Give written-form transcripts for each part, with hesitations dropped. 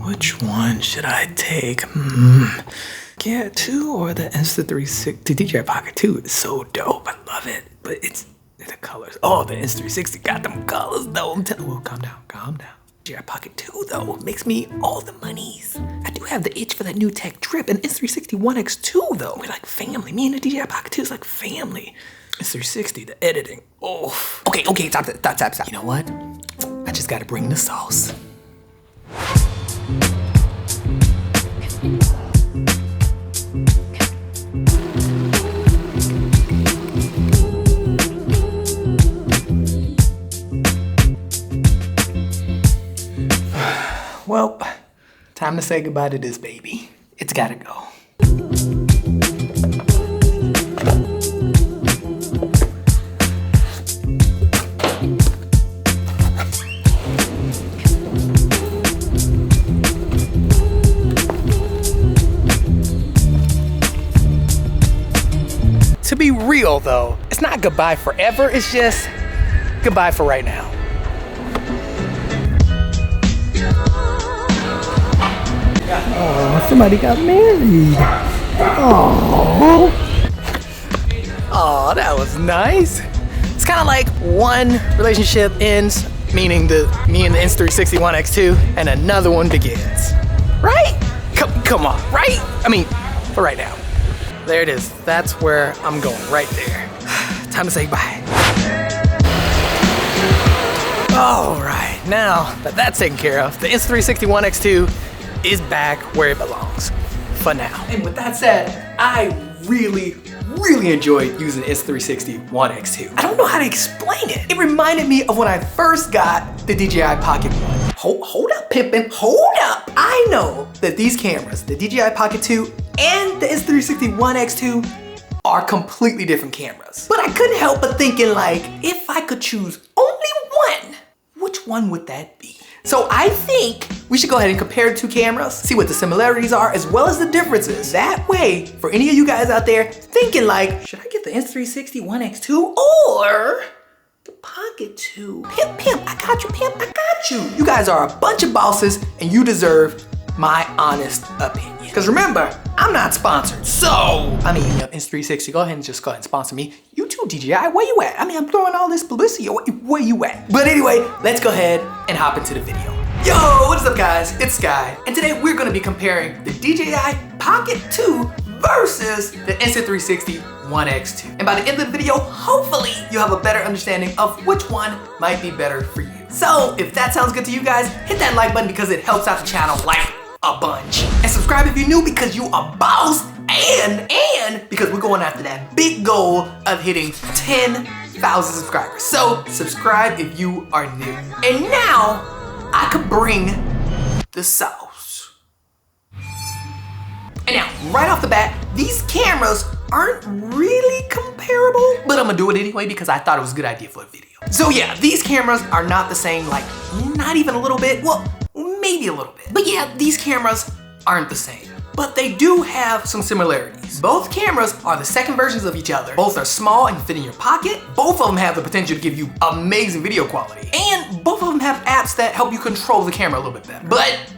which one should I take? Get 2 or the Insta360? The Dji Pocket 2 is so dope. I love it. But it's the colors. Oh, the Insta360 got them colors though. Well, calm down, calm down. Dji Pocket 2 though makes me all the monies. I do have the itch for that new tech drip. And Insta360 One X2 though. We're like family. Me and the Dji Pocket 2 is like family. Insta360, the editing. Oh. Okay, stop. You know what? I just gotta bring the sauce. Well, time to say goodbye to this baby. It's gotta go. To be real though, it's not goodbye forever, it's just goodbye for right now. Oh, somebody got married. Oh, that was nice. It's kind of like one relationship ends, meaning me and the Insta360 One X2, and another one begins. Right? Come on, right? I mean, for right now. There it is. That's where I'm going, right there. Time to say bye. All right, now that that's taken care of, the Insta360 One X2 is back where it belongs, for now. And with that said, I really enjoyed using Insta360 One X2. I don't know how to explain it. It reminded me of when I first got the DJI Pocket 1. Hold up, pimpin', hold up. I know that these cameras, the DJI Pocket 2 and the Insta360 One X2 are completely different cameras. But I couldn't help but thinking like, if I could choose only one, which one would that be? So I think we should go ahead and compare the two cameras, see what the similarities are as well as the differences. That way, for any of you guys out there thinking like, should I get the Insta360 One X2 or the Pocket 2? Pimp, I got you, pimp, I got you. You guys are a bunch of bosses and you deserve my honest opinion. Because remember, I'm not sponsored. So, I mean, Insta360, go ahead and sponsor me. You too, DJI, where you at? I mean, I'm throwing all this publicity, where you at? But anyway, let's go ahead and hop into the video. Yo, what is up guys? It's Sky, and today we're gonna be comparing the DJI Pocket 2 versus the Insta360 One X2. And by the end of the video, hopefully you'll have a better understanding of which one might be better for you. So, if that sounds good to you guys, hit that like button because it helps out the channel like a bunch. And subscribe if you're new because you are boss, and because we're going after that big goal of hitting 10,000 subscribers. So subscribe if you are new. And now I could bring the sauce. And now, right off the bat, these cameras aren't really comparable, but I'm gonna do it anyway because I thought it was a good idea for a video. So yeah, these cameras are not the same, like not even a little bit. Well, maybe a little bit. But yeah, these cameras aren't the same. But they do have some similarities. Both cameras are the second versions of each other. Both are small and fit in your pocket. Both of them have the potential to give you amazing video quality. And both of them have apps that help you control the camera a little bit better. But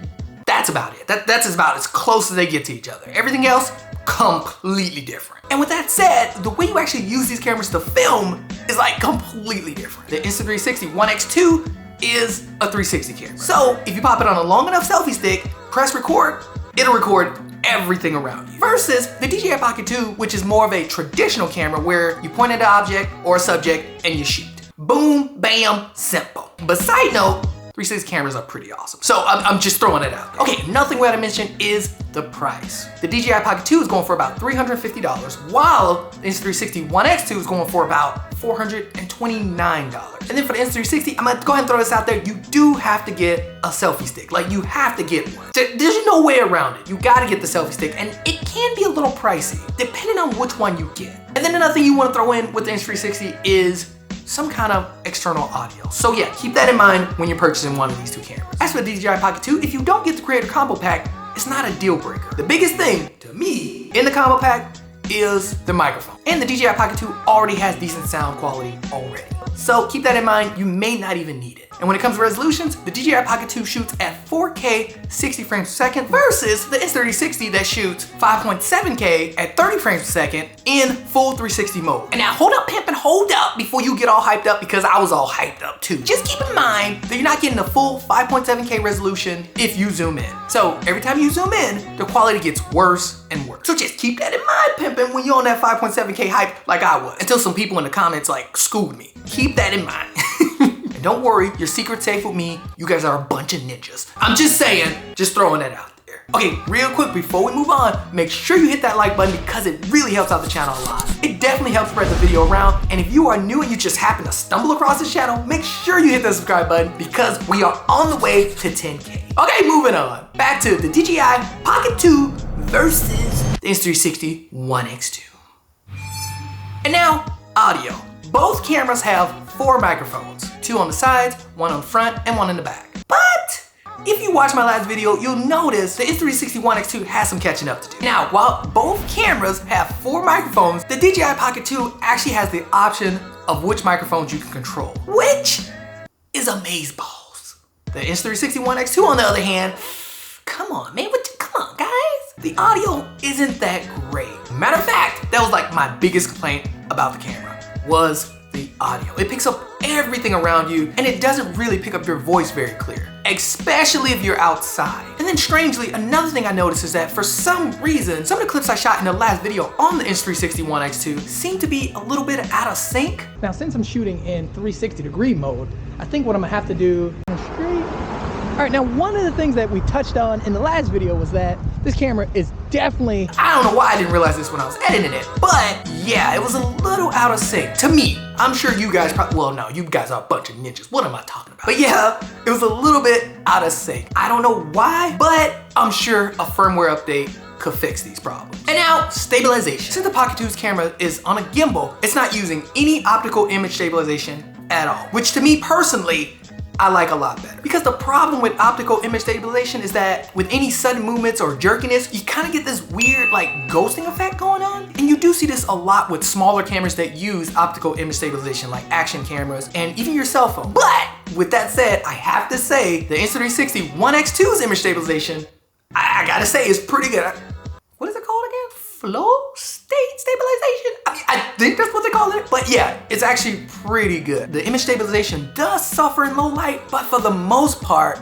that's about it. That's about as close as they get to each other. Everything else, completely different. And with that said, the way you actually use these cameras to film is like completely different. The Insta360 One X2 is a 360 camera. So if you pop it on a long enough selfie stick, press record, it'll record everything around you. Versus the DJI Pocket 2, which is more of a traditional camera where you point at an object or a subject and you shoot. Boom, bam, simple. But side note, 360 cameras are pretty awesome. So I'm just throwing it out there. Okay, another thing we gotta mention is the price. The DJI Pocket 2 is going for about $350, while the Insta360 One X2 is going for about $429. And then for the Insta360, I'm gonna go ahead and throw this out there, you do have to get a selfie stick. Like you have to get one. There's no way around it. You gotta get the selfie stick, and it can be a little pricey, depending on which one you get. And then another thing you wanna throw in with the Insta360 is some kind of external audio. So yeah, keep that in mind when you're purchasing one of these two cameras. As for the DJI Pocket 2, if you don't get the Creator Combo Pack, it's not a deal breaker. The biggest thing to me in the combo pack is the microphone. And the DJI Pocket 2 already has decent sound quality already. So keep that in mind, you may not even need it. And when it comes to resolutions, the DJI Pocket 2 shoots at 4K 60 frames per second versus the Insta360 that shoots 5.7K at 30 frames per second in full 360 mode. And now hold up, pimp, and hold up before you get all hyped up, because I was all hyped up too. Just keep in mind that you're not getting the full 5.7K resolution if you zoom in. So every time you zoom in, the quality gets worse and worse. So just keep that in mind, pimpin', when you're on that 5.7K hype like I was. Until some people in the comments like schooled me. Keep that in mind. And don't worry, your secret's safe with me. You guys are a bunch of ninjas. I'm just saying, just throwing that out there. Okay, real quick, before we move on, make sure you hit that like button because it really helps out the channel a lot. It definitely helps spread the video around. And if you are new and you just happen to stumble across this channel, make sure you hit that subscribe button because we are on the way to 10K. Okay, moving on. Back to the DJI Pocket 2 versus the Insta360 One X2. And now, audio. Both cameras have 4 microphones, 2 on the sides, 1 on the front, and 1 in the back. But if you watch my last video, you'll notice the Insta360 One X2 has some catching up to do. Now, while both cameras have 4 microphones, the DJI Pocket 2 actually has the option of which microphones you can control, which is amazeballs. The Insta360 One X2, on the other hand, come on, man, come on, guys. The audio isn't that great. Matter of fact, that was like my biggest complaint about the camera, was the audio. It picks up everything around you and it doesn't really pick up your voice very clear, especially if you're outside. And then strangely, another thing I noticed is that for some reason, some of the clips I shot in the last video on the Insta360 One X2 seem to be a little bit out of sync. Now, since I'm shooting in 360-degree mode, I think what I'm gonna have to do is straight. All right, now one of the things that we touched on in the last video was that this camera is definitely, I don't know why I didn't realize this when I was editing it, but yeah, it was a little out of sync to me. I'm sure you guys probably, well, no, you guys are a bunch of ninjas. What am I talking about? But yeah, it was a little bit out of sync. I don't know why, but I'm sure a firmware update could fix these problems. And now, stabilization. Since the Pocket 2's camera is on a gimbal, it's not using any optical image stabilization at all, which to me personally, I like a lot better. Because the problem with optical image stabilization is that with any sudden movements or jerkiness, you kind of get this weird like ghosting effect going on. And you do see this a lot with smaller cameras that use optical image stabilization, like action cameras and even your cell phone. But with that said, I have to say the Insta360 One X2's image stabilization, I gotta say, is pretty good. What is it called again? Flow state stabilization? I mean, I think that's what they call it. But yeah, it's actually pretty good. The image stabilization does suffer in low light, but for the most part,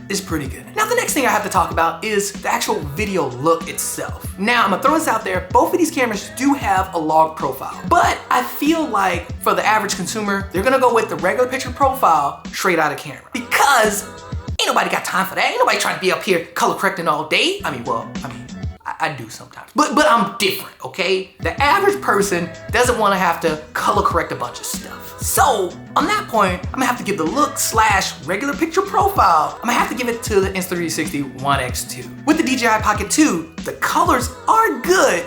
it's pretty good. Now, the next thing I have to talk about is the actual video look itself. Now, I'm gonna throw this out there. Both of these cameras do have a log profile, but I feel like for the average consumer, they're gonna go with the regular picture profile straight out of camera because ain't nobody got time for that. Ain't nobody trying to be up here color correcting all day. I do sometimes, but I'm different, okay? The average person doesn't want to have to color correct a bunch of stuff. So on that point, I'm gonna have to give the look / regular picture profile, I'm gonna have to give it to the Insta360 One X2. With the DJI Pocket 2, the colors are good,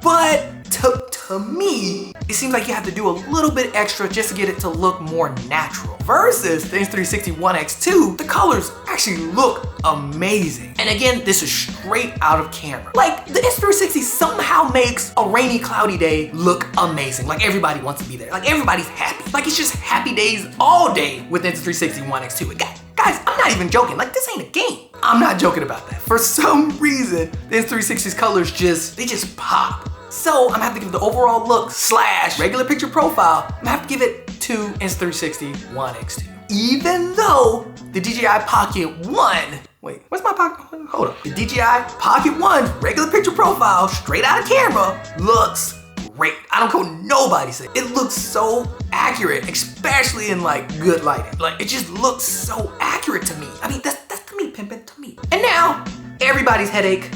but to me, it seems like you have to do a little bit extra just to get it to look more natural. Versus the Insta360 One X2, the colors actually look amazing. And again, this is straight out of camera. Like, the Insta360 somehow makes a rainy, cloudy day look amazing. Like, everybody wants to be there. Like, everybody's happy. Like, it's just happy days all day with the Insta360 One X2. Guys, I'm not even joking. Like, this ain't a game. I'm not joking about that. For some reason, the Insta360's colors they just pop. So I'm gonna have to give the overall look / regular picture profile, I'm gonna have to give it to Insta360 One X2. Even though the DJI Pocket 1, wait, what's my pocket? Hold up. The DJI Pocket 1's regular picture profile straight out of camera looks great. I don't care what nobody says. It looks so accurate, especially in like good lighting. Like, it just looks so accurate to me. I mean, that's to me, pimpin', to me. And now, everybody's headache,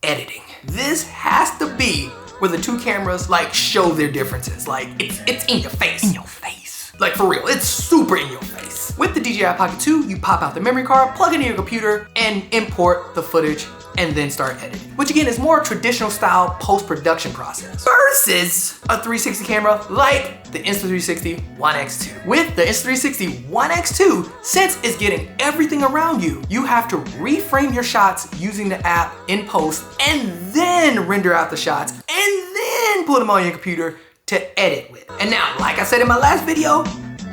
editing. This has to be where the two cameras like show their differences. Like, it's in your face. In your face. Like, for real, it's super in your face. With the DJI Pocket 2, you pop out the memory card, plug it into your computer, and import the footage, and then start editing. Which again is more traditional style post-production process. Versus a 360 camera like the Insta360 One X2. With the Insta360 One X2, since it's getting everything around you, you have to reframe your shots using the app in post, and then render out the shots, and then put them on your computer to edit with. And now, like I said in my last video,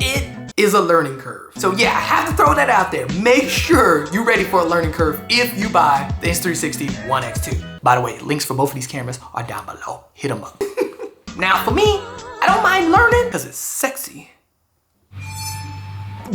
it is a learning curve. So yeah, I have to throw that out there. Make sure you're ready for a learning curve if you buy the Insta360 One X2. By the way, links for both of these cameras are down below. Hit them up. Now for me, I don't mind learning because it's sexy.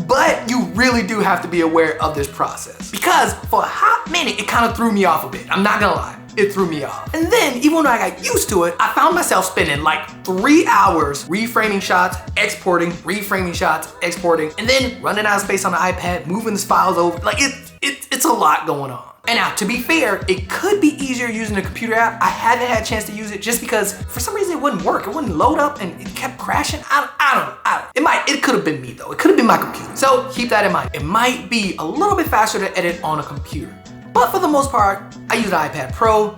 But you really do have to be aware of this process, because for a hot minute, it kind of threw me off a bit. I'm not gonna lie, it threw me off. And then even when I got used to it, I found myself spending like 3 hours reframing shots, exporting, reframing shots, exporting, and then running out of space on the iPad, moving the files over. Like it's a lot going on. And now, to be fair, it could be easier using a computer app. I haven't had a chance to use it just because for some reason it wouldn't work. It wouldn't load up and it kept crashing. I don't know. It could have been me though. It could have been my computer. So keep that in mind. It might be a little bit faster to edit on a computer. But for the most part, I use the iPad Pro.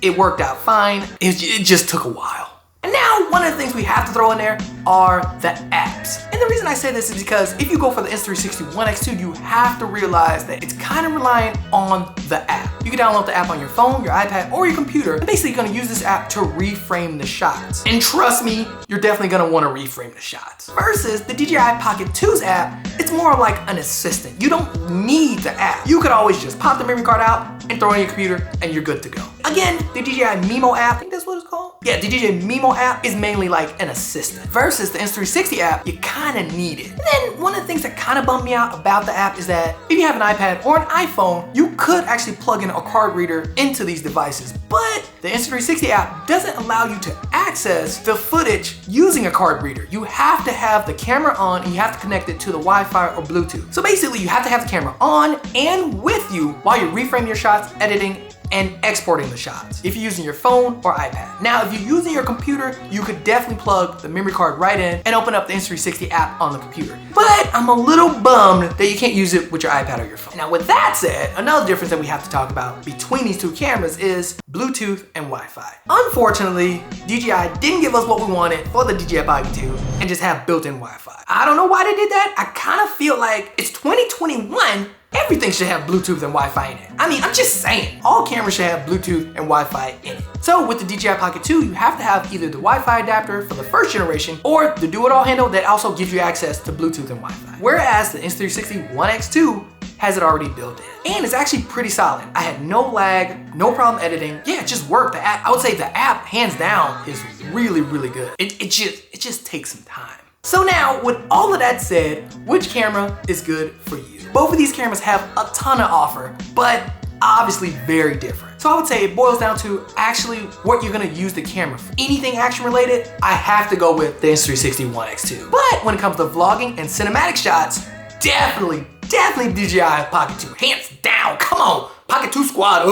It worked out fine. It just took a while. And now, one of the things we have to throw in there are the apps. And the reason I say this is because if you go for the Insta360 One X2, you have to realize that it's kind of reliant on the app. You can download the app on your phone, your iPad, or your computer. And basically, you're gonna use this app to reframe the shots. And trust me, you're definitely gonna wanna reframe the shots. Versus the Dji Pocket 2's app, it's more of like an assistant. You don't need the app. You could always just pop the memory card out and throw it in your computer and you're good to go. Again, the Dji Memo app, I think that's what it's called. Yeah, the Dji Memo app is mainly like an assistant. Versus the Insta360 app, you kinda need it. And then one of the things that kinda bummed me out about the app is that if you have an iPad or an iPhone, you could actually plug in a card reader into these devices. But the Insta360 app doesn't allow you to access the footage using a card reader. You have to have the camera on and you have to connect it to the Wi-Fi or Bluetooth. So basically you have to have the camera on and with you while you're reframing your shots, editing, and exporting the shots if you're using your phone or iPad. Now, if you're using your computer, you could definitely plug the memory card right in and open up the Insta360 app on the computer. But I'm a little bummed that you can't use it with your iPad or your phone. Now, with that said, another difference that we have to talk about between these two cameras is Bluetooth and Wi-Fi. Unfortunately, DJI didn't give us what we wanted for the Dji Pocket 2 and just have built-in Wi-Fi. I don't know why they did that. I kind of feel like it's 2021. Everything should have Bluetooth and Wi-Fi in it. I mean, I'm just saying, all cameras should have Bluetooth and Wi-Fi in it. So with the Dji Pocket 2, you have to have either the Wi-Fi adapter for the first generation or the do-it-all handle that also gives you access to Bluetooth and Wi-Fi. Whereas the Insta360 One X2 has it already built in. And it's actually pretty solid. I had no lag, no problem editing. Yeah, it just worked. The app, I would say the app, hands down, is really, really good. It just takes some time. So now, with all of that said, which camera is good for you? Both of these cameras have a ton of offer, but obviously very different. So I would say it boils down to actually what you're gonna use the camera for. Anything action related, I have to go with the Insta360 One X2. But when it comes to vlogging and cinematic shots, definitely Dji Pocket 2, hands down, come on, Pocket 2 squad.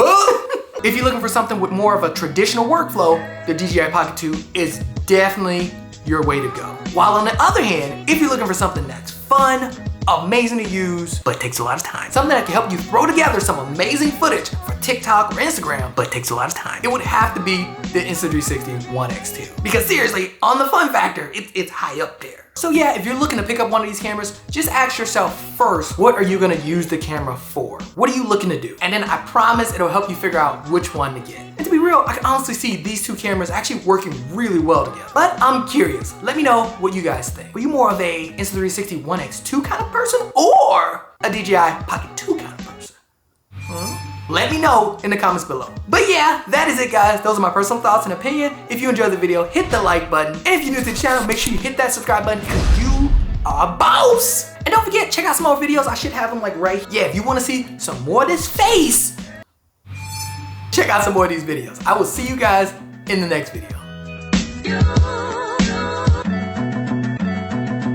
If you're looking for something with more of a traditional workflow, the Dji Pocket 2 is definitely your way to go. While on the other hand, if you're looking for something that's fun, amazing to use, but takes a lot of time, something that can help you throw together some amazing footage for TikTok or Instagram, but takes a lot of time, it would have to be the Insta360 One X2. Because seriously, on the fun factor, it's high up there. So yeah, if you're looking to pick up one of these cameras, just ask yourself first, what are you gonna use the camera for? What are you looking to do? And then I promise it'll help you figure out which one to get. And to be real, I can honestly see these two cameras actually working really well together. But I'm curious, let me know what you guys think. Were you more of a Insta360 One X2 kind of person or a Dji Pocket 2 kind of person? Let me know in the comments below. But yeah, that is it guys. Those are my personal thoughts and opinion. If you enjoyed the video, hit the like button. And if you're new to the channel, make sure you hit that subscribe button because you are a boss. And don't forget, check out some more videos. I should have them like right here. Yeah, if you want to see some more of this face, check out some more of these videos. I will see you guys in the next video.